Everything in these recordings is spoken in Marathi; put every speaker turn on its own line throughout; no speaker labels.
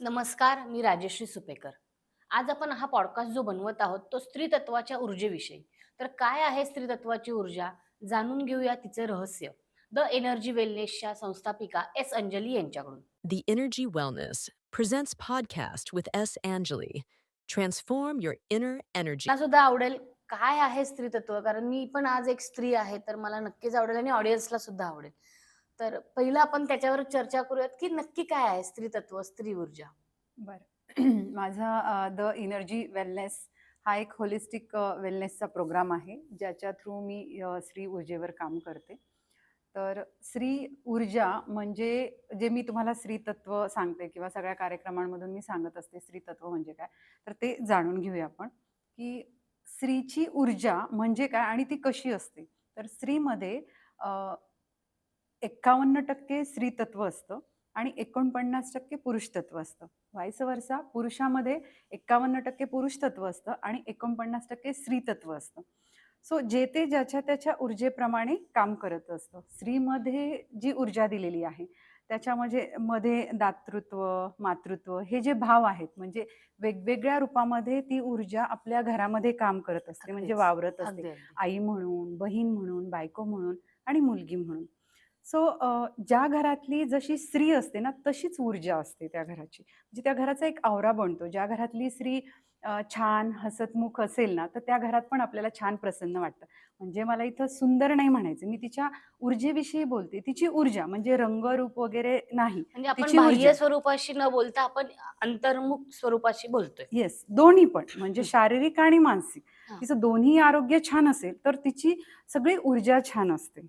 नमस्कार, मी राजेश्री सुपेकर. आज आपण हा पॉडकास्ट जो बनवत आहोत, तो स्त्री तत्वाच्या ऊर्जेविषयी. तर काय आहे स्त्री तत्वाची ऊर्जा? जाणून घेऊया तिचे रहस्य. द एनर्जी वेलनेसच्या संस्थापिका एस. अंजली यांच्याकडून.
The Energy Wellness presents podcast with S. Angeli. Transform your inner energy.
मला सुद्धा आवडेल काय आहे स्त्री तत्व? कारण मी पण आज एक स्त्री आहे, तर मला नक्कीच आवडेल आणि ऑडियन्सला सुद्धा आवडेल. तर पहिलं आपण त्याच्यावर चर्चा करूयात, की नक्की काय आहे स्त्री तत्व, स्त्री ऊर्जा?
बरं. माझा द एनर्जी वेलनेस हा एक होलिस्टिक वेलनेसचा प्रोग्राम आहे, ज्याच्या थ्रू मी स्त्री ऊर्जेवर काम करते. तर स्त्री ऊर्जा म्हणजे जे मी तुम्हाला स्त्री तत्व सांगते किंवा सगळ्या कार्यक्रमांमधून मी सांगत असते स्त्री तत्व म्हणजे काय, तर ते जाणून घेऊया आपण, की स्त्रीची ऊर्जा म्हणजे काय आणि ती कशी असते. तर स्त्रीमध्ये 51% स्त्रीतत्व असतं आणि 49% पुरुष तत्व असतं. व्हाईस वर्सा पुरुषामध्ये 51% पुरुष तत्व असतं आणि 49% स्त्रीतत्व असतं. सो जे ते ज्याच्या त्याच्या ऊर्जेप्रमाणे काम करत असतं. स्त्रीमध्ये जी ऊर्जा दिलेली आहे त्याच्यामध्ये दातृत्व, मातृत्व हे जे भाव आहेत, म्हणजे वेगवेगळ्या रूपामध्ये ती ऊर्जा आपल्या घरामध्ये काम करत असते, म्हणजे
अगदीच.
वावरत असते.
अगदी, अगदी.
आई म्हणून, बहीण म्हणून, बायको म्हणून आणि मुलगी म्हणून. सो ज्या घरातली जशी स्त्री असते ना, तशीच ऊर्जा असते त्या घराची. म्हणजे त्या घराचा एक औरा बनतो. ज्या घरातली स्त्री छान हसतमुख असेल ना, तर त्या घरात पण आपल्याला छान प्रसन्न वाटतं. म्हणजे मला इथं सुंदर नाही म्हणायचं, मी तिच्या ऊर्जेविषयी बोलते. तिची ऊर्जा म्हणजे रंगरूप वगैरे नाही,
म्हणजे आपण
तिची ऊर्जा.
बाह्य स्वरूपाशी न बोलता आपण अंतर्मुख स्वरूपाशी बोलतोय.
येस, दोन्ही पण म्हणजे शारीरिक आणि मानसिक.
हां.
तिचं दोन्ही आरोग्य छान असेल, तर तिची सगळी ऊर्जा छान असते.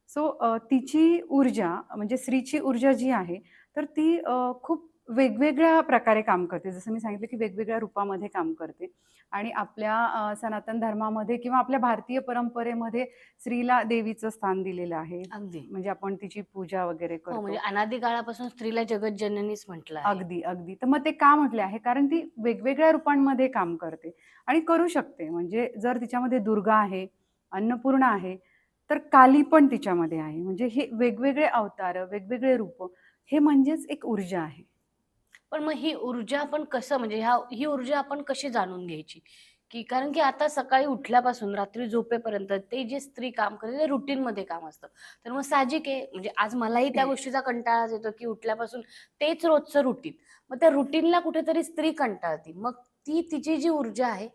सो तिची ऊर्जा म्हणजे स्त्रीची ऊर्जा जी आहे, तर ती खूप वेगवेगळ्या प्रकारे काम करते. जसं मी सांगितलं, की वेगवेगळ्या रूपामध्ये काम करते आणि आपल्या सनातन धर्मामध्ये किंवा आपल्या भारतीय परंपरेमध्ये स्त्रीला देवीचं स्थान दिलेलं आहे.
अगदी.
म्हणजे आपण तिची पूजा वगैरे
हो, म्हणजे
करतो.
अनादी काळापासून स्त्रीला जगज्जननीच म्हटलं आहे.
अगदी, अगदी. तर मग ते का म्हटले आहे? कारण ती वेगवेगळ्या रूपांमध्ये काम करते आणि करू शकते. म्हणजे जर तिच्यामध्ये दुर्गा आहे, अन्नपूर्णा आहे, तर काली पण तिच्यामध्ये आहे. म्हणजे हे वेगवेगळे अवतार, वेगवेगळे रूप हे म्हणजेच एक ऊर्जा आहे.
पण मग ही ऊर्जा आपण कसं म्हणजे ही ऊर्जा आपण कशी जाणून घ्यायची? की कारण की आता सकाळी उठल्यापासून रात्री झोपेपर्यंत ते जे स्त्री काम करते ते रुटीनमध्ये काम असतं. तर मग साहजिक आहे म्हणजे आज मलाही त्या गोष्टीचा कंटाळाच येतो, की उठल्यापासून तेच रोजचं रुटीन. मग त्या रुटीनला कुठेतरी स्त्री कंटाळते. मग ती तिची जी ऊर्जा आहे,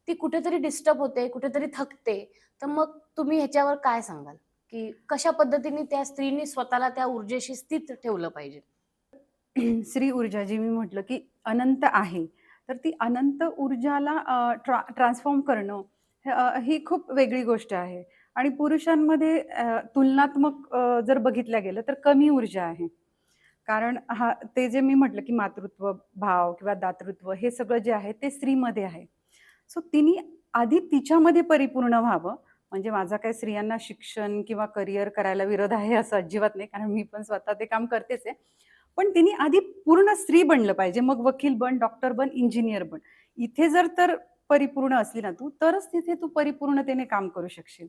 ती कुठेतरी डिस्टर्ब होते, कुठेतरी थकते. तर मग तुम्ही ह्याच्यावर काय सांगाल? की कशा पद्धतीने त्या स्त्रीनी स्वतःला त्या ऊर्जेशी स्थित ठेवलं पाहिजे?
स्त्री ऊर्जा जी मी म्हटलं, की अनंत आहे. तर ती अनंत ऊर्जाला ट्रान्सफॉर्म करणं ही खूप वेगळी गोष्ट आहे आणि पुरुषांमध्ये तुलनात्मक जर बघितलं गेलं तर कमी ऊर्जा आहे. कारण ते जे मी म्हटलं, की मातृत्व भाव किंवा दातृत्व हे सगळं जे आहे ते स्त्रीमध्ये आहे. सो तिने आधी तिच्यामध्ये परिपूर्ण व्हावं. म्हणजे माझा काही स्त्रियांना शिक्षण किंवा करियर करायला विरोध आहे असं अजिबात नाही. कारण मी पण स्वतः ते काम करतेच आहे. पण तिने आधी पूर्ण स्त्री बनलं पाहिजे. मग वकील बन, डॉक्टर बन, इंजिनियर बन. इथे जर तर परिपूर्ण असली ना तू, तरच तिथे तू परिपूर्णतेने काम करू शकशील.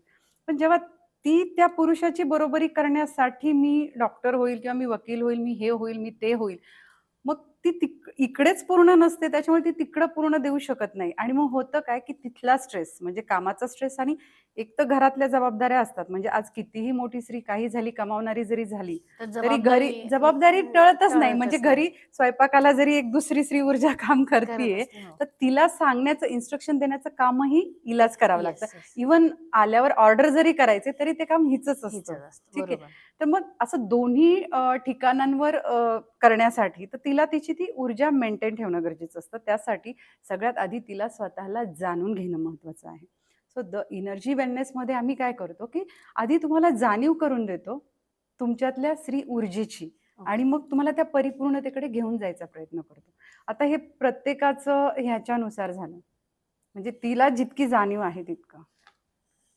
पण जेव्हा ती त्या पुरुषाची बरोबरी करण्यासाठी मी डॉक्टर होईल किंवा मी वकील होईल, मी हे होईल, मी ते होईल. मग ती इकडेच पूर्ण नसते, त्याच्यामुळे ती तिकडं पूर्ण देऊ शकत नाही आणि मग होतं काय, की तिथला स्ट्रेस म्हणजे कामाचा स्ट्रेस आणि एक तर घरातल्या जबाबदाऱ्या असतात. म्हणजे आज कितीही मोठी स्त्री काही झाली, कमावणारी जरी झाली,
तर
तरी घरी
जबाबदारी
जबाबदारी टळतच नाही. म्हणजे
टळतच नाही.
घरी स्वयंपाकाला जरी एक दुसरी स्त्री ऊर्जा काम
करत
करतीये,
असते. हो.
तर तिला सांगण्याचं, इन्स्ट्रक्शन देण्याचं कामही हिलाच करावं लागतं.
Yes, yes.
इव्हन आल्यावर ऑर्डर जरी करायचे, तरी ते काम हिचंच असतं.
हिचंच असतं.
ठीक आहे.
बरोबर.
तर मग असं दोन्ही ठिकाणांवर करण्यासाठी तर तिला तिची ती ऊर्जा मेंटेन ठेवणं गरजेचं असतं. त्यासाठी सगळ्यात आधी तिला स्वतःला जाणून घेणं महत्त्वाचं आहे. सो द एनर्जी वेलनेसमध्ये आम्ही काय करतो, की आधी तुम्हाला जाणीव करून देतो तुमच्यातल्या स्त्री ऊर्जेची आणि
ओके.
मग तुम्हाला त्या परिपूर्णतेकडे घेऊन जायचा प्रयत्न करतो. आता हे प्रत्येकाचं ह्याच्यानुसार झालं. म्हणजे तिला जितकी जाणीव आहे तितकं.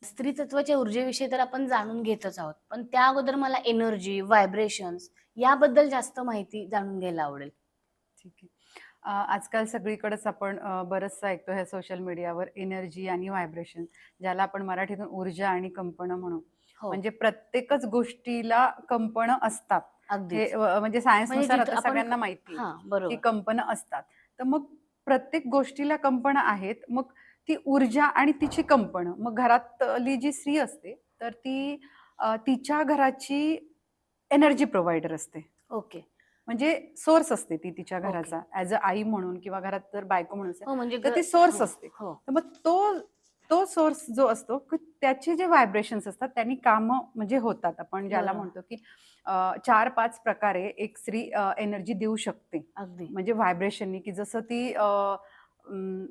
स्त्रीतत्वाच्या ऊर्जेविषयी तर आपण जाणून घेतच आहोत. पण त्या अगोदर मला एनर्जी, व्हायब्रेशन्स याबद्दल जास्त माहिती जाणून घ्यायला आवडेल.
ठीक आहे. आजकाल सगळीकडेच आपण बरंचसं ऐकतो ह्या सोशल मीडियावर एनर्जी आणि व्हायब्रेशन, ज्याला आपण मराठीतून ऊर्जा आणि कंपनं म्हणू.
हो.
म्हणजे प्रत्येकच गोष्टीला कंपनं असतात. हे
अगदीच.
म्हणजे
म्हणजे
सायन्सनुसार
जिथं
आता
आपण
सगळ्यांना माहिती आहे,
हां,
की
बरोबर.
कंपनं असतात. तर मग प्रत्येक गोष्टीला कंपनं आहेत. मग ती ऊर्जा आणि तिची कंपनं. मग घरातली जी स्त्री असते, तर ती तिच्या घराची एनर्जी प्रोव्हायडर असते.
ओके,
म्हणजे सोर्स असते ती तिच्या
ओके.
घराचा ॲज अ आई म्हणून किंवा घरात जर बायको म्हणून असेल,
हो, म्हणजे
तर ती सोर्स
हो,
असते.
हो.
तर मग तो तो सोर्स जो असतो, की त्याचे जे व्हायब्रेशन्स असतात त्यांनी कामं म्हणजे होतात. आपण ज्याला
बरोबर.
म्हणतो, की 4-5 प्रकारे एक स्त्री एनर्जी देऊ शकते.
अगदी.
म्हणजे व्हायब्रेशननी, की जसं ती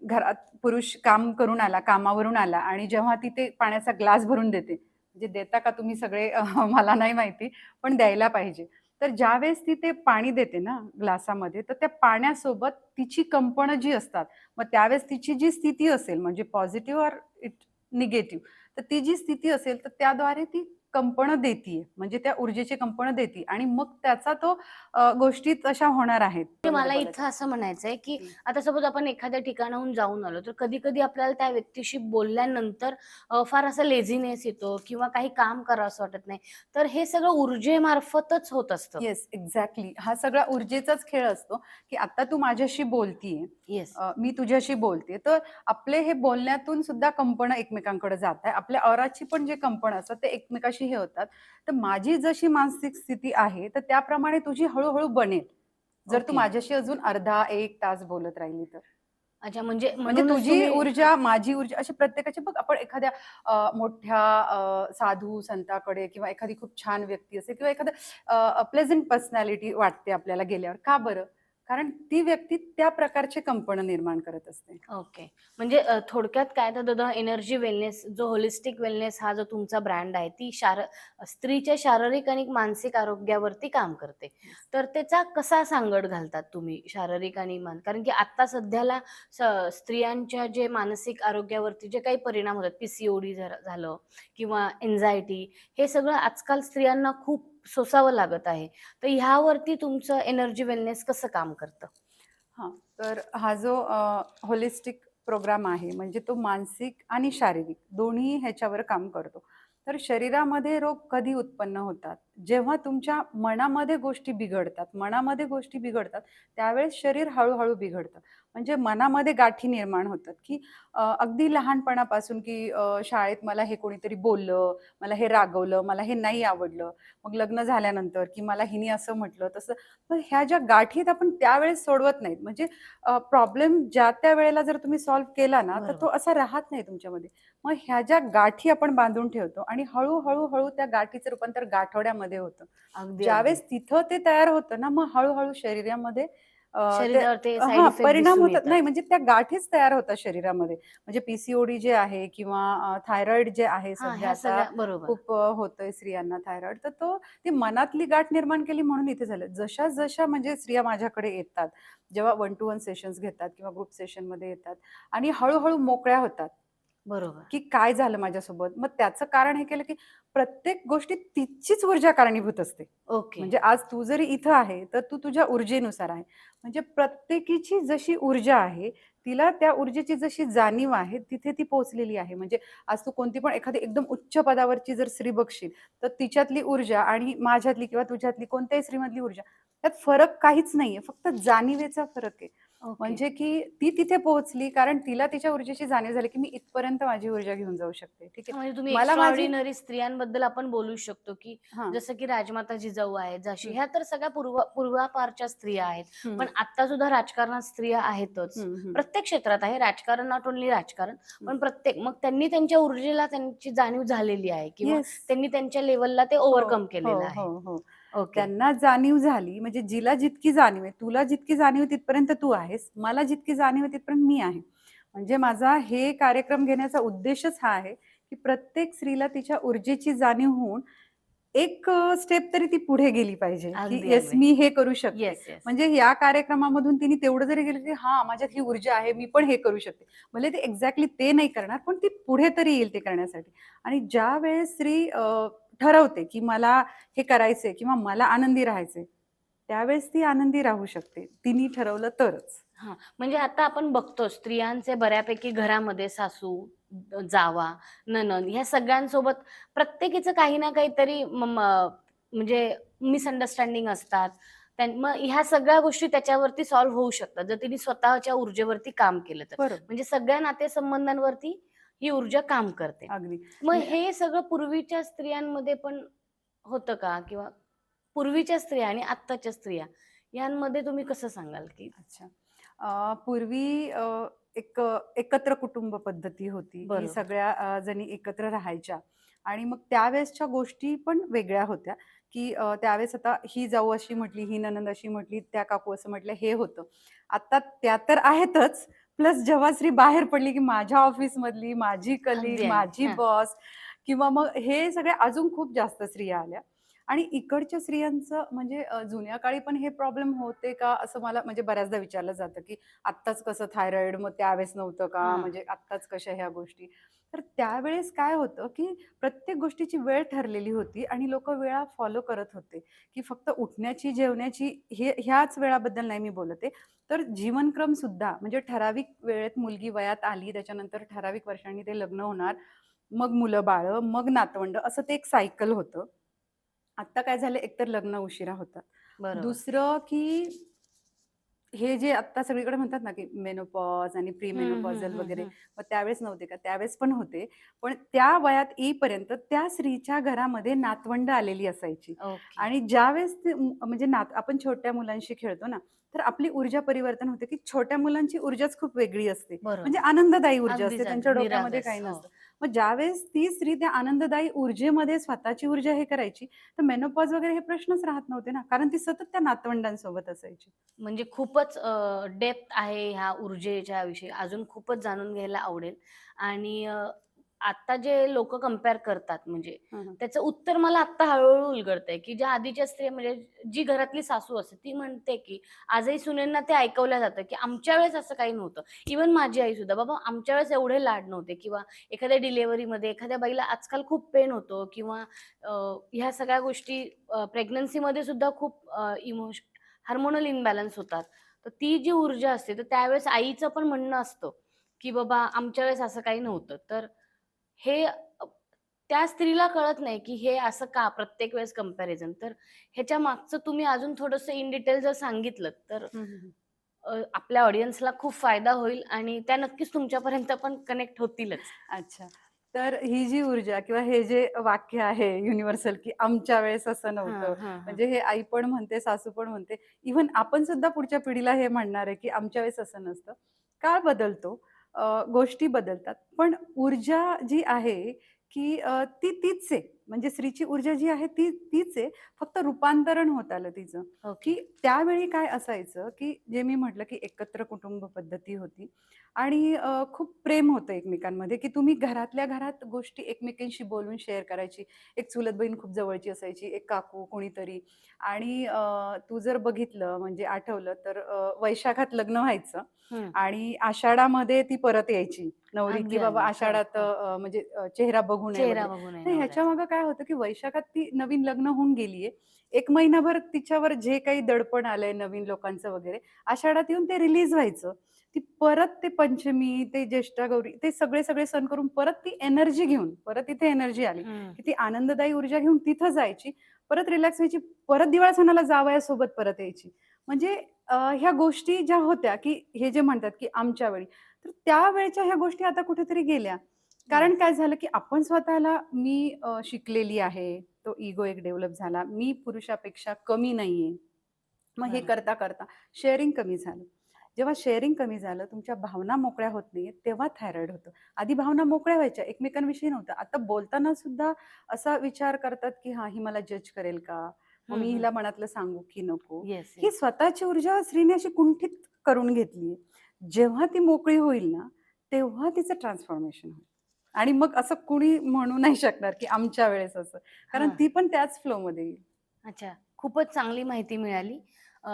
घरात पुरुष काम करून आला, कामावरून आला आणि जेव्हा ती ते पाण्याचा ग्लास भरून देते, म्हणजे देता का तुम्ही सगळे मला नाही माहिती, पण द्यायला पाहिजे. तर ज्यावेळेस ती ते पाणी देते ना ग्लासामध्ये, तर त्या पाण्यासोबत तिची कंपनं जी असतात, मग त्यावेळेस तिची जी स्थिती असेल म्हणजे पॉझिटिव्ह ऑर निगेटिव्ह, तर ती जी स्थिती असेल, तर त्याद्वारे ती कंपनं देतीये. म्हणजे त्या ऊर्जेची कंपनं देते आणि मग त्याचा तो गोष्टी तशा होणार आहेत.
म्हणजे
मध्ये
मला
बदलत
इथं
असतात.
असं म्हणायचंय, की
हं.
आता सपोज आपण एखाद्या ठिकाणाहून जाऊन आलो, तर कधी-कधी आपल्याला त्या व्यक्तीशी बोलल्यानंतर फार असा लेझीनेस येतो किंवा काही काम करावसं वाटत नाही. तर हे सगळं ऊर्जेमार्फतच होत असतं.
Yes, exactly. हा सगळा ऊर्जेचाच खेळ असतो, की आता तू माझ्याशी बोलतीये,
येस.
मी तुझ्याशी बोलते. तर आपले हे बोलण्यातून सुद्धा कंपनं एकमेकांकडे जात आहे. आपल्या ऑराची पण जे कंपनं असतात ते एकमेकाशी हे होतात. तर माझी जशी मानसिक स्थिती आहे, तर त्याप्रमाणे तुझी हळू बनेल. जर तू
ओके.
माझ्याशी अजून अर्धा, 1 तास बोलत राहिली तर.
अच्छा, म्हणजे
म्हणजे
म्हणूनच
तुझी
तुम्ही
ऊर्जा, माझी ऊर्जा अशी प्रत्येकाची बघ आपण एखाद्या मोठ्या साधू संताकडे किंवा एखादी खूप छान व्यक्ती असेल किंवा एखादं प्लेझंट पर्सनॅलिटी वाटते आपल्याला गेल्यावर. का बरं? कारण ती व्यक्ती त्या प्रकारचे कंपनं निर्माण करत असते.
ओके. म्हणजे थोडक्यात काय तर दादा एनर्जी वेलनेस जो होलिस्टिक वेलनेस हा जो तुमचा ब्रँड आहे, ती स्त्रीच्या शारीरिक आणि मानसिक आरोग्यावरती काम करते.
येस.
तर त्याचा कसा सांगड घालतात तुम्ही शारीरिक आणि कारण की आता सध्याला स स्त्रियांच्या जे मानसिक आरोग्यावरती जे काही परिणाम होतात, पी-सी-ओ-डी झालं किंवा एन्झायटी हे सगळं आजकाल स्त्रियांना खूप सोसावं लागत आहे. तर ह्यावरती तुमचं एनर्जी वेलनेस कसं काम करतं?
हां, तर हा जो होलिस्टिक प्रोग्राम आहे, म्हणजे तो मानसिक आणि शारीरिक दोन्ही ह्याच्यावर काम करतो. तर शरीरामध्ये रोग कधी उत्पन्न होतात? जेव्हा तुमच्या मनामध्ये गोष्टी बिघडतात. मनामध्ये गोष्टी बिघडतात, त्यावेळेस शरीर हळू बिघडतं. म्हणजे मनामध्ये गाठी निर्माण होतात, की अगदी लहानपणापासून, की शाळेत मला हे कोणीतरी बोललं, मला हे रागवलं, मला हे नाही आवडलं. मग लग्न झाल्यानंतर, की मला हिने असं म्हटलं, तसं तर ह्या ज्या गाठी आहेत आपण त्यावेळेस सोडवत नाहीत. म्हणजे प्रॉब्लेम ज्या त्या वेळेला जर तुम्ही सॉल्व्ह केला ना, तर तो
बरोबर.
असा राहत नाही तुमच्यामध्ये. मग ह्या ज्या गाठी आपण बांधून ठेवतो आणि हळू त्या गाठीचं रूपांतर गाठोड्यामध्ये होतं.
अगदी, अगदी.
ज्यावेळेस तिथं ते तयार होतं ना, मग हळू शरीरामध्ये ते
शरीरावर ते साइड इफेक्ट
परिणाम
दिसून
होतात.
येतात.
नाही म्हणजे त्या गाठीच तयार होतात शरीरामध्ये. म्हणजे पी जे आहे किंवा थायरॉइड जे आहे
हां,
सध्या
ह्या
आता
सगळ्या बरोबर.
खूप होतंय स्त्रियांना थायरॉइड. तर तो ती मनातली गाठ निर्माण केली म्हणून इथे झालं. जशा म्हणजे स्त्रिया माझ्याकडे येतात, जेव्हा 1 to 1 सेशन्स घेतात किंवा ग्रुप सेशनमध्ये येतात आणि हळू मोकळ्या होतात,
बरोबर.
की काय झालं माझ्यासोबत? मग त्याचं कारण हे केलं, की प्रत्येक गोष्टीत तिचीच ऊर्जा कारणीभूत असते.
ओके.
म्हणजे आज तू जरी इथं आहे, तर तू तुझ्या ऊर्जेनुसार आहे. म्हणजे प्रत्येकीची जशी ऊर्जा आहे, तिला त्या ऊर्जेची जशी जाणीव आहे, तिथे ती पोहोचलेली आहे. म्हणजे आज तू कोणती पण एखादी एकदम उच्च पदावरची जर स्त्री बघशील, तर तिच्यातली ऊर्जा आणि माझ्यातली किंवा तुझ्यातली कोणत्याही स्त्रीमधली ऊर्जा, त्यात फरक काहीच नाहीये. फक्त जाणीवेचा फरक आहे.
ओके.
म्हणजे की ती तिथे पोहोचली कारण तिला तिच्या ऊर्जेची जाणीव झाली, की मी इथपर्यंत माझी ऊर्जा घेऊन जाऊ शकते. ठीक आहे.
म्हणजे तुम्ही
मला माझी
एक्स्ट्राऑर्डिनरी स्त्रियांबद्दल आपण बोलू शकतो, की
हां.
जसं की राजमाता जिजाऊ आहेत, झाशी
हं,
ह्या तर सगळ्या पूर्वापारच्या स्त्रिया आहेत.
हं,
पण आता सुद्धा राजकारणात स्त्रिया आहेतच.
हं, हं,
प्रत्येक क्षेत्रात आहे. राजकारण नॉट ओन्ली राजकारण,
हं.
पण प्रत्येक मग त्यांनी त्यांच्या ऊर्जेला त्यांची जाणीव झालेली आहे किंवा
येस.
त्यांनी त्यांच्या लेव्हलला ते
हो,
ओव्हरकम
हो,
केलेलं
हो,
आहे.
हो.
ओके.
त्यांना जाणीव झाली म्हणजे जिला जितकी जाणीव आहे, तुला जितकी जाणीव आहे तिथपर्यंत तू आहेस. मला जितकी जाणीव आहे तिथपर्यंत मी आहे. म्हणजे माझा हे कार्यक्रम घेण्याचा उद्देशच हा आहे, की प्रत्येक स्त्रीला तिच्या ऊर्जेची जाणीव होऊन एक स्टेप तरी ती पुढे गेली पाहिजे, की
अगदी,
येस
अगदी.
मी हे करू शकते.
Yes, yes.
म्हणजे या कार्यक्रमामधून तिने तेवढं जरी केलं, की हां, माझ्यात ही ऊर्जा आहे, मी पण हे करू शकते. भले ते एक्झॅक्टली ते नाही करणार, पण ती पुढे तरी येईल ते करण्यासाठी. आणि ज्यावेळेस स्त्री ठरवते, की मला हे करायचंय किंवा मला आनंदी राहायचंय, त्यावेळेस ती आनंदी राहू शकते. तिने ठरवलं तरच.
हां, म्हणजे आता आपण बघतो स्त्रियांचे बऱ्यापैकी घरामध्ये सासू, जावा, नणंद ह्या सगळ्यांसोबत प्रत्येकीचं काही ना काहीतरी म्हणजे मिसअंडरस्टँडिंग असतात. मग ह्या सगळ्या गोष्टी त्याच्यावरती सॉल्व्ह होऊ शकतात जर तिने स्वतःच्या ऊर्जेवरती काम केलं तर.
बरोबर.
म्हणजे सगळ्या नातेसंबंधांवरती ही ऊर्जा काम करते.
अगदी.
मग
म्हणजे
हे सगळं पूर्वीच्या स्त्रियांमध्ये पण होतं का? किंवा पूर्वीच्या स्त्रिया आणि आत्ताच्या स्त्रिया यांमध्ये तुम्ही कसं सांगाल की
अच्छा. पूर्वी एकत्र कुटुंब पद्धती होती, की
बरोबर.
सगळ्या जणी एकत्र राहायच्या आणि मग त्यावेळेसच्या गोष्टी पण वेगळ्या होत्या, की त्यावेळेस आता ही जाऊ अशी म्हटली, ही नणंद अशी म्हटली, त्या काकू असं म्हटल्या, हे होतं. आता त्या तर आहेतच, प्लस जेव्हा स्त्री बाहेर पडली, की माझ्या ऑफिसमधली, माझी कलीग,
अगदी, अगदी.
माझी
हां.
बॉस किंवा मग हे सगळे अजून खूप जास्त स्त्रिया आल्या. आणि इकडच्या स्त्रियांचं म्हणजे जुन्या काळी पण हे प्रॉब्लेम होते का असं मला म्हणजे बऱ्याचदा विचारलं जातं, की आत्ताच कसं थायरॉइड मग त्यावेळेस नव्हतं का?
हां.
म्हणजे आत्ताच कशा ह्या गोष्टी? तर त्यावेळेस काय होतं, की प्रत्येक गोष्टीची वेळ ठरलेली होती आणि लोकं वेळा फॉलो करत होते, की फक्त उठण्याची, जेवण्याची ह्याच वेळाबद्दल नाही मी बोलत आहे. तर जीवनक्रम सुद्धा म्हणजे ठराविक वेळेत मुलगी वयात आली, त्याच्यानंतर ठराविक वर्षांनी ते लग्न होणार, मग मुलं-बाळं, मग नातवंड असं ते एक सायकल होतं. आत्ता काय झालं एकतर लग्न उशिरा होतात.
बरोबर.
दुसरं की हे जे आत्ता सगळीकडे म्हणतात ना, की मेनोपॉज आणि
हं, हं,
प्री-मेनोपॉझल
हं,
वगैरे.
हं.
मग त्यावेळेस नव्हते का? त्यावेळेस पण होते. पण त्या वयात येईपर्यंत त्या स्त्रीच्या घरामध्ये नातवंड आलेली असायची
ओके.
आणि ज्यावेळेस ते म्हणजे आपण छोट्या मुलांशी खेळतो ना, तर आपली ऊर्जा परिवर्तन होते, की छोट्या मुलांची ऊर्जाच खूप वेगळी असते. म्हणजे
बरोबर.
आनंददायी ऊर्जा असते.
अगदीच,
त्यांच्या
अगदी.
डोक्यामध्ये
निरागस.
काही
हो.
नसतं. मग ज्यावेळेस ती स्त्री त्या आनंददायी ऊर्जेमध्ये स्वतःची ऊर्जा हे करायची, तर मेनोपॉज वगैरे हे प्रश्नच राहत नव्हते ना, कारण ती सतत त्या नातवंडांसोबत असायची.
म्हणजे खूपच डेप्थ आहे ह्या ऊर्जेच्या विषयी. अजून खूपच जाणून घ्यायला आवडेल आणि आता जे लोकं कंपेअर करतात म्हणजे
हं, हं.
त्याचं उत्तर मला आत्ता हळू-हळू उलगडतंय, की ज्या आधीच्या स्त्रिया म्हणजे जी घरातली सासू असते ती म्हणते, की आजही सुनेंना ते ऐकवलं जातं, की आमच्या वेळेस असं काही नव्हतं. इव्हन माझी आई सुद्धा, "बाबा आमच्या वेळेस एवढे लाड नव्हते" किंवा एखाद्या डिलिव्हरीमध्ये एखाद्या बाईला आजकाल खूप पेन होतो किंवा ह्या सगळ्या गोष्टी प्रेग्नन्सीमध्ये सुद्धा खूप हार्मोनल इम्बॅलन्स होतात. तर ती जी ऊर्जा असते, तर त्यावेळेस आईचं पण म्हणणं असतं, की बाबा आमच्या वेळेस असं काही नव्हतं. तर हे त्या स्त्रीला कळत नाही, की हे असं का प्रत्येक वेळेस कंपॅरिझन. तर ह्याच्या मागचं तुम्ही अजून थोडंसं इन डिटेल जर सांगितलंत, तर
हं, हं, हं.
आपल्या ऑडियन्सला खूप फायदा होईल आणि त्या नक्कीच तुमच्यापर्यंत पण कनेक्ट होतीलच.
अच्छा. तर ही जी ऊर्जा किंवा हे जे वाक्य आहे युनिव्हर्सल, की आमच्या वेळेस असं
हां,
नव्हतं.
हां, हां.
म्हणजे हे आई पण म्हणते, सासू पण म्हणते. इव्हन आपण सुद्धा पुढच्या पिढीला हे म्हणणार आहे, की आमच्या वेळेस असं नसतं. काळ बदलतो, गोष्टी बदलतात. पण ऊर्जा जी आहे, की ती तीच आहे. म्हणजे स्त्रीची ऊर्जा जी आहे ती तीच आहे. फक्त रूपांतरण होत आलं तिचं,
ओके.
की त्यावेळी काय असायचं, की जे मी म्हटलं, की एकत्र कुटुंब पद्धती होती. आणि खूप प्रेम होतं एकमेकांमध्ये, की तुम्ही घरातल्या घरात गोष्टी एकमेकांशी बोलून शेअर करायची. एक चुलत बहीण खूप जवळची असायची, एक काकू कोणीतरी आणि तू जर बघितलं म्हणजे आठवलं तर वैशाखात लग्न व्हायचं
हं.
आणि आषाढामध्ये ती परत यायची नवरी, की
अगदी,
बाबा
अगदी. हो,
आषाढात
हो.
म्हणजे चेहरा बघू नये
चेहरा
वगैरे.
बघू नये
तर
नवऱ्याचा.
ह्याच्यामागे काय होतं, की वैशाखात ती नवीन लग्न होऊन गेलीये. 1 महिनाभर तिच्यावर जे काही दडपण आलंय नवीन लोकांचं वगैरे, आषाढात येऊन ते रिलीज व्हायचं. ती परत ते पंचमी, ते ज्येष्ठा-गौरी ते सगळे सण करून परत ती एनर्जी घेऊन, परत इथे एनर्जी आली,
हं.
की ती आनंददायी ऊर्जा घेऊन तिथं जायची, परत रिलॅक्स व्हायची, परत दिवाळी सणाला जावयासोबत परत यायची. म्हणजे ह्या गोष्टी ज्या होत्या, की हे जे म्हणतात, की आमच्या वेळी, तर त्यावेळच्या ह्या गोष्टी आता कुठेतरी गेल्या. कारण
येस.
काय झालं, की आपण स्वतःला मी शिकलेली आहे, तो इगो एक डेव्हलप झाला. मी पुरुषापेक्षा कमी नाहीये. मग हे
बरोबर.
करता शेअरिंग कमी झालं. जेव्हा शेअरिंग कमी झालं, तुमच्या भावना मोकळ्या होत नाहीयेत, तेव्हा थायरॉइड होतं. आधी भावना मोकळ्या व्हायच्या, एकमेकांविषयी नव्हतं. आता बोलताना सुद्धा असा विचार करतात, की हां, ही मला जज करेल का? मग
हं,
मी
हं.
हिला मनातलं सांगू की नको?
येस,
ही
येस.
स्वतःची ऊर्जा स्त्रीने अशी कुंठित करून घेतली जेव्हा ती मोकळी होईल ना, तेव्हा तिचं ट्रान्सफॉर्मेशन होईल. आणि मग असं कुणी म्हणू नाही शकणार, की आमच्या वेळेस असं. कारण
हां.
ती पण त्याच फ्लोमध्ये येईल.
अच्छा. खूपच चांगली माहिती मिळाली. अ,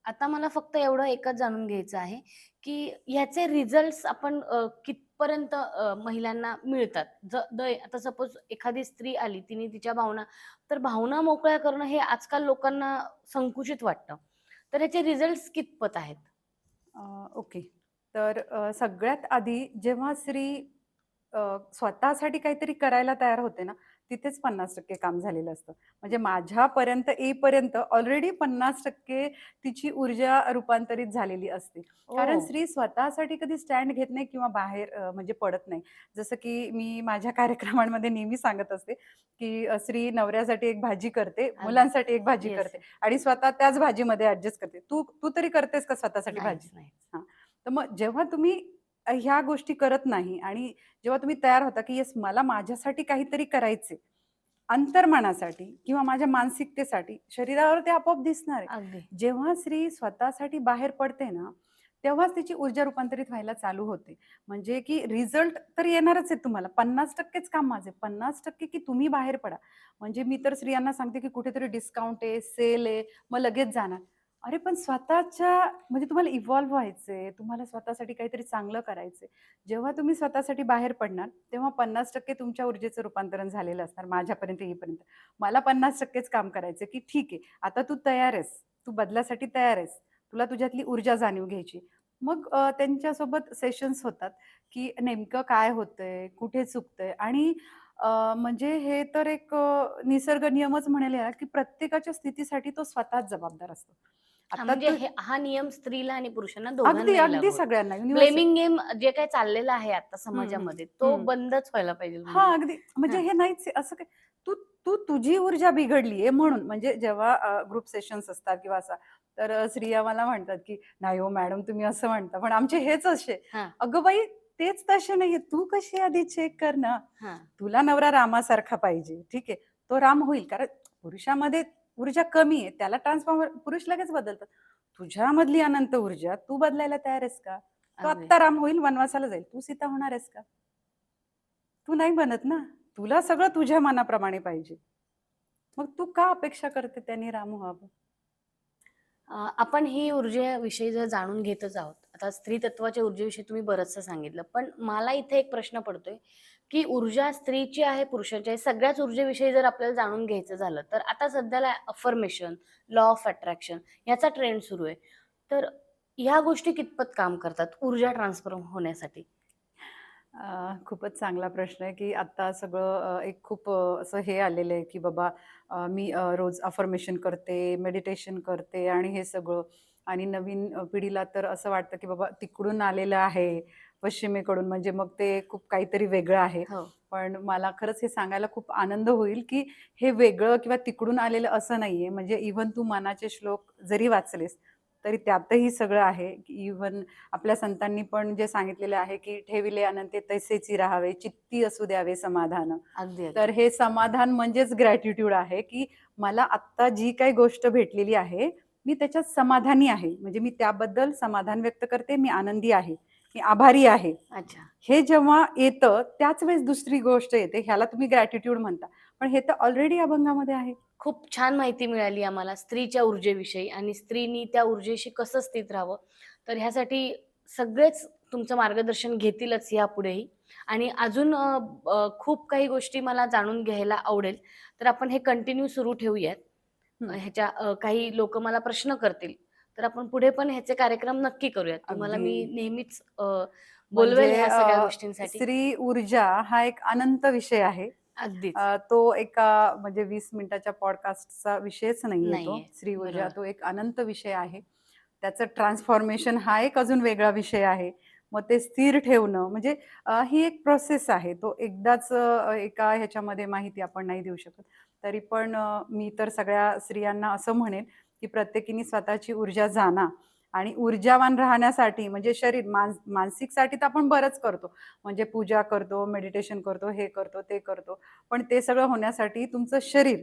आता मला फक्त एवढं एकच जाणून घ्यायचं आहे, की ह्याचे रिझल्ट्स आपण कितपर्यंत महिलांना मिळतात? आता सपोज एखादी स्त्री आली, तिने तिच्या भावना तर भावना मोकळ्या करणं हे आजकाल लोकांना संकुचित वाटतं. तर ह्याचे रिझल्ट्स कितपत आहेत?
ओके. तर सगळ्यात आधी जेव्हा स्त्री स्वतःसाठी काहीतरी करायला तयार होते ना, तिथेच 50% काम झालेलं असतं. म्हणजे माझ्यापर्यंत येईपर्यंत ऑलरेडी 50% तिची ऊर्जा रूपांतरित झालेली असते. कारण
ओ.
स्त्री स्वतःसाठी कधी स्टँड घेत नाही किंवा बाहेर म्हणजे पडत नाही. जसं की मी माझ्या कार्यक्रमांमध्ये नेहमी सांगत असते, की स्त्री नवऱ्यासाठी एक भाजी करते, मुलांसाठी एक भाजी
येस.
करते आणि स्वतः त्याच भाजीमध्ये ॲडजस्ट करते. तू तू तरी करतेस का स्वतःसाठी भाजी?
नाहीच, नाही.
हां. तर मग जेव्हा तुम्ही ह्या गोष्टी करत नाही आणि जेव्हा तुम्ही तयार होता, की येस मला माझ्यासाठी काहीतरी करायचंय, अंतर्मनासाठी किंवा माझ्या मानसिकतेसाठी, शरीरावर ते आपोआप दिसणार आहे.
अगदी.
जेव्हा स्त्री स्वतःसाठी बाहेर पडते ना, तेव्हाच तिची ऊर्जा रूपांतरित व्हायला चालू होते. म्हणजे की रिझल्ट तर येणारच आहे तुम्हाला. 50%च काम माझं आहे. 50% की तुम्ही बाहेर पडा. म्हणजे मी तर स्त्रियांना सांगते, की कुठेतरी डिस्काउंट आहे, सेल आहे, मग लगेच जाणार. अरे पण स्वतःच्या म्हणजे तुम्हाला इव्हॉल्व व्हायचंय, तुम्हाला स्वतःसाठी काहीतरी चांगलं करायचंय. जेव्हा तुम्ही स्वतःसाठी बाहेर पडणार, तेव्हा 50% तुमच्या ऊर्जेचं रूपांतरण झालेलं असणार माझ्यापर्यंत येईपर्यंत. मला 50%च काम करायचंय, की ठीक आहे, आता तू तयार आहेस, तू बदलासाठी तयार आहेस. तुला तुझ्यातली ऊर्जा जाणीव घ्यायची. मग त्यांच्यासोबत सेशन्स होतात, की नेमकं काय होतंय, कुठे चुकतंय आणि म्हणजे हे तर एक निसर्ग नियमच म्हणेल याला, की प्रत्येकाच्या स्थितीसाठी तो स्वतःच जबाबदार असतो. आता
म्हणजे
तू
हा नियम स्त्रीला आणि पुरुषांना
अगदी,
दोघांनाही लागू
अगदी
होतो.
सगळ्यांना युनिव्हर्सल.
ब्लेमिंग गेम जे काही चाललेलं आहे आता
हं, हं,
समाजामध्ये तो
हं.
बंदच व्हायला पाहिजे म्हणजे.
हां, अगदी. म्हणजे
हां,
हे नाहीच आहे असं काय तू तू तुझी ऊर्जा बिघडली आहे म्हणून. म्हणजे जेव्हा ग्रुप सेशन्स असतात किंवा असा, तर स्त्रिया मला म्हणतात, की "नाही हो मॅडम तुम्ही असं म्हणता, पण आमचे हेच असे."
हां,
अगं बाई तेच तसे नाहीये. तू कशी आधी चेक कर ना.
हां.
तुला नवरा रामासारखा पाहिजे. ठीक आहे. तो राम होईल कारण पुरुषामध्ये ऊर्जा कमी आहे. त्याला ट्रान्सफॉर्मर पुरुष लगेच बदलतात. तुझ्यामधली अनंत ऊर्जा तू बदलायला तयार आहेस का? तो
अगदी.
आत्ता राम होईल, वनवासाला जाईल. तू सीता होणार आहेस का? तू नाही बनत ना. तुला सगळं तुझ्या मनाप्रमाणे पाहिजे. मग तू का अपेक्षा करते त्याने राम व्हावं?
आपण ही ऊर्जेविषयी जर जाणून घेतच आहोत. आता स्त्री तत्वाच्या ऊर्जेविषयी तुम्ही बरचसं सांगितलं. पण मला इथे एक प्रश्न पडतोय, की ऊर्जा स्त्रीची आहे, पुरुषाची आहे. सगळ्याच ऊर्जेविषयी जर आपल्याला जाणून घ्यायचं झालं, तर आता सध्याला अफर्मेशन, लॉ ऑफ अट्रॅक्शन याचा ट्रेंड सुरू आहे. तर ह्या गोष्टी कितपत काम करतात ऊर्जा ट्रान्सफर होण्यासाठी?
खूपच चांगला प्रश्न आहे, की आता सगळं एक खूप असं हे आलेलं आहे, की बाबा मी रोज अफर्मेशन करते, मेडिटेशन करते आणि हे सगळं आणि नवीन पिढीला तर असं वाटतं, की बाबा तिकडून आलेलं आहे, पश्चिमेकडून म्हणजे मग ते खूप काहीतरी वेगळं आहे.
हो.
पण मला खरंच हे सांगायला खूप आनंद होईल, की हे वेगळं किंवा तिकडून आलेलं असं नाहीये. म्हणजे इव्हन तू मनाचे श्लोक जरी वाचलेस, तरी त्यातही सगळं आहे. इव्हन आपल्या संतांनी पण जे सांगितलेलं आहे, की "ठेविले अनंते तैसेची राहावे, चित्ती असू द्यावे समाधान."
अगदी,
तर
अगदी.
हे समाधान म्हणजेच ग्रॅटिट्यूड आहे, की मला आत्ता जी काही गोष्ट भेटलेली आहे, मी त्याच्यात समाधानी आहे. म्हणजे मी त्याबद्दल समाधान व्यक्त करते, मी आनंदी आहे, मी आभारी आहे.
अच्छा.
हे जेव्हा येतं, त्याच वेळेस दुसरी गोष्ट येते. ह्याला तुम्ही ग्रॅटिट्यूड म्हणता. पण हे तर ऑलरेडी अभंगामध्ये आहे.
खूप छान माहिती मिळाली आम्हाला स्त्रीच्या ऊर्जेविषयी आणि स्त्रीनी त्या ऊर्जेशी कसं स्थित राहावं. तर ह्यासाठी सगळेच तुमचं मार्गदर्शन घेतीलच यापुढेही आणि अजून खूप काही गोष्टी मला जाणून घ्यायला आवडेल. तर आपण हे कंटिन्यू सुरू ठेवूयात.
हं.
ह्याच्या काही लोकं मला प्रश्न करतील, तर आपण पुढे पण ह्याचे कार्यक्रम नक्की करूयात. तुम्हाला
अगदी.
मी नेहमीच बोलवेल
म्हणजे
ह्या सगळ्या गोष्टींसाठी.
स्त्री ऊर्जा हा एक अनंत विषय आहे.
अगदीच.
तो एका म्हणजे 20 मिनिटाच्या पॉडकास्टचा विषयच नाहीये तो.
नाहीये.
स्त्री ऊर्जा
बरोबर.
तो एक अनंत विषय आहे. त्याचं ट्रान्सफॉर्मेशन हा एक अजून वेगळा विषय आहे. मग ते स्थिर ठेवणं म्हणजे ही एक प्रोसेस आहे. तो एकदाच एका ह्याच्यामध्ये माहिती आपण नाही देऊ शकत. तरी पण मी तर सगळ्या स्त्रियांना असं म्हणेन, की प्रत्येकीने स्वतःची ऊर्जा जाणा आणि ऊर्जावान राहण्यासाठी म्हणजे शरीर मानसिकसाठी तर आपण बरंच करतो. म्हणजे पूजा करतो, मेडिटेशन करतो, हे करतो, ते करतो. पण ते सगळं होण्यासाठी तुमचं शरीर,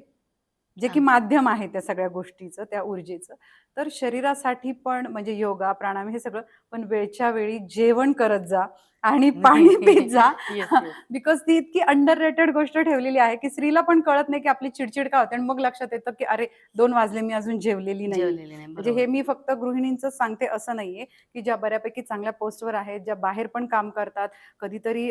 जे की
अगदी.
माध्यम आहे त्या सगळ्या गोष्टीचं, त्या ऊर्जेचं. तर शरीरासाठी पण म्हणजे योगा, प्राणायाम हे सगळं, पण वेळच्या वेळी जेवण करत जा आणि पाणी पीत जा.
Yes, yes.
बिकॉज ती इतकी अंडररेटेड गोष्ट ठेवलेली आहे, की स्त्रीला पण कळत नाही, की आपली चिडचिड का होते आणि मग लक्षात येतं, की अरे 2 वाजले मी अजून जेवलेली नाहीये.
जेवलेले नाही.
म्हणजे हे
बरोबर.
मी फक्त गृहिणींचंच सांगते असं नाहीये, की ज्या बऱ्यापैकी चांगल्या पोस्टवर आहेत, ज्या बाहेर पण काम करतात. कधीतरी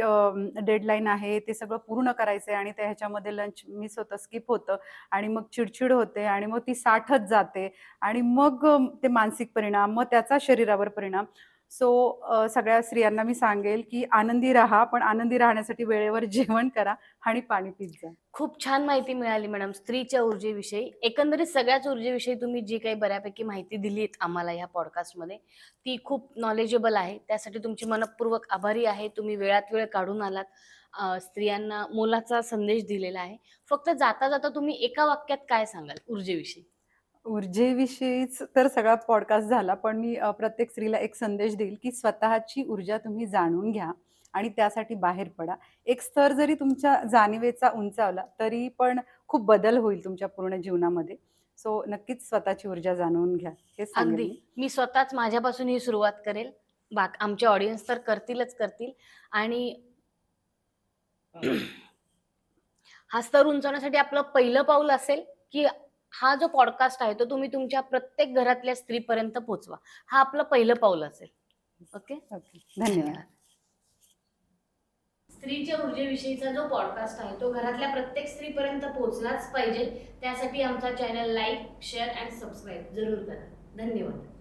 डेडलाईन आहे, ते सगळं पूर्ण करायचंय आणि त्या ह्याच्यामध्ये लंच मिस होतं, स्किप होतं आणि मग चिडचिड होते आणि मग ती साठत जाते आणि मग ते मानसिक परिणाम, मग त्याचा शरीरावर परिणाम. सो सगळ्या स्त्रियांना मी सांगेल, की आनंदी राहा, पण आनंदी राहण्यासाठी वेळेवर जेवण करा आणि पाणी पीत जा.
खूप छान माहिती मिळाली मॅडम स्त्रीच्या ऊर्जेविषयी. एकंदरीत सगळ्याच ऊर्जेविषयी तुम्ही जी काही बऱ्यापैकी माहिती दिलीत आम्हाला ह्या पॉडकास्टमध्ये, ती खूप नॉलेजेबल आहे. त्यासाठी तुमची मनःपूर्वक आभारी आहे. तुम्ही वेळात वेळ काढून आलात. स्त्रियांना मोलाचा संदेश दिलेला आहे. फक्त जाता-जाता तुम्ही एका वाक्यात काय सांगाल ऊर्जेविषयी?
ऊर्जेविषयीच तर सगळा पॉडकास्ट झाला, पण मी प्रत्येक स्त्रीला एक संदेश देईल, की स्वतःची ऊर्जा तुम्ही जाणून घ्या आणि त्यासाठी बाहेर पडा. एक स्तर जरी तुमच्या जाणीवेचा उंचावला, तरी पण खूप बदल होईल तुमच्या पूर्ण जीवनामध्ये. सो नक्कीच स्वतःची ऊर्जा जाणून घ्या, हेच सांगेल
अगदी.
मी.
मी स्वतःच माझ्यापासून ही सुरुवात करेल. आमचे ऑडियन्स तर करतीलच करतील आणि हा स्तर उंचावण्यासाठी आपलं पहिलं पाऊल असेल, की हा जो पॉडकास्ट आहे, तो तुम्ही तुमच्या प्रत्येक घरातल्या स्त्रीपर्यंत पोहोचवा. हा आपलं पहिलं पाऊल असेल. ओके?
ओके. धन्यवाद.
स्त्रीच्या ऊर्जेविषयीचा जो पॉडकास्ट आहे, तो घरातल्या प्रत्येक स्त्रीपर्यंत पोहोचलाच पाहिजे. त्यासाठी आमचा चॅनल लाईक, शेअर आणि सबस्क्राईब जरूर करा. धन्यवाद.